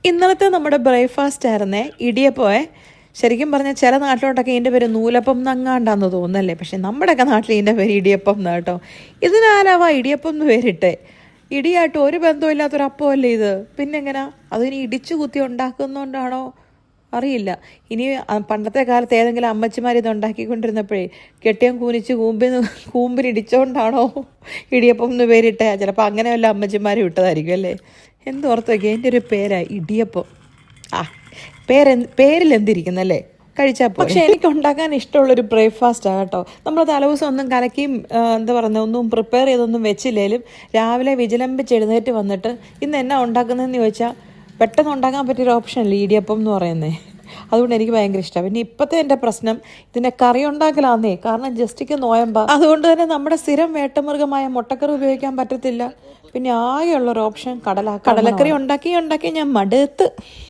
ഇന്നലത്തെ നമ്മുടെ ബ്രേക്ക്ഫാസ്റ്റ് ആയിരുന്നേ ഇടിയപ്പമേ. ശരിക്കും പറഞ്ഞാൽ ചില നാട്ടിലോട്ടൊക്കെ ഇതിൻ്റെ പേര് നൂലപ്പം നങ്ങാണ്ടാന്ന് തോന്നുന്നല്ലേ, പക്ഷെ നമ്മുടെയൊക്കെ നാട്ടിൽ ഇതിൻ്റെ പേര് ഇടിയപ്പം എന്നാ കേട്ടോ. ഇതിനാലാവാ ഇടിയപ്പം എന്ന് പേരിട്ടെ. ഇടിയായിട്ട് ഒരു ബന്ധമില്ലാത്തൊരു അപ്പമല്ലേ ഇത്, പിന്നെ എങ്ങനെയാ അതിനി ഇടിച്ചു കുത്തി ഉണ്ടാക്കുന്നതുകൊണ്ടാണോ അറിയില്ല. ഇനി പണ്ടത്തെ കാലത്ത് ഏതെങ്കിലും അമ്മച്ചിമാർ ഇത് ഉണ്ടാക്കിക്കൊണ്ടിരുന്നപ്പോഴേ കെട്ടിയം കൂനിച്ച് കൂമ്പിനിടിച്ചോണ്ടാണോ ഇടിയപ്പം എന്ന് പേരിട്ടെ? ചിലപ്പോൾ അങ്ങനെ വല്ല അമ്മച്ചിമാരും ഇട്ടതായിരിക്കും അല്ലേ. എന്തോർത്ത് വയ്ക്കുക, എൻ്റെ ഒരു പേരാ ഇടിയപ്പം. ആ പേരിൽ എന്തിരിക്കുന്നല്ലേ, കഴിച്ചാൽ പോലെ. പക്ഷെ എനിക്ക് ഉണ്ടാക്കാൻ ഇഷ്ടമുള്ളൊരു ബ്രേക്ക്ഫാസ്റ്റാണ് കേട്ടോ. നമ്മൾ തലേദിവസം ഒന്നും കലക്കിയും എന്താ പറയുന്നത് ഒന്നും പ്രിപ്പയർ ചെയ്തൊന്നും വെച്ചില്ലേലും രാവിലെ വിജിലമ്പിച്ച് എഴുന്നേറ്റ് വന്നിട്ട് ഇന്ന് എന്നാ ഉണ്ടാക്കുന്നതെന്ന് ചോദിച്ചാൽ പെട്ടെന്ന് ഉണ്ടാക്കാൻ പറ്റിയൊരു ഓപ്ഷനല്ലേ ഇടിയപ്പം എന്ന് പറയുന്നത്. അതുകൊണ്ട് എനിക്ക് ഭയങ്കര ഇഷ്ടമാണ്. പിന്നെ ഇപ്പോഴത്തെ എൻ്റെ പ്രശ്നം ഇതിൻ്റെ കറി ഉണ്ടാക്കലാന്നേ, കാരണം ജസ്റ്റിക്ക് നോയമ്പാ. അതുകൊണ്ട് തന്നെ നമ്മുടെ സ്ഥിരം വേട്ടമൃഗമായ മുട്ടക്കറി ഉപയോഗിക്കാൻ പറ്റത്തില്ല. പിന്നെ ആകെയുള്ളൊരു ഓപ്ഷൻ കടലക്കറി ഉണ്ടാക്കി ഞാൻ മടുത്ത്.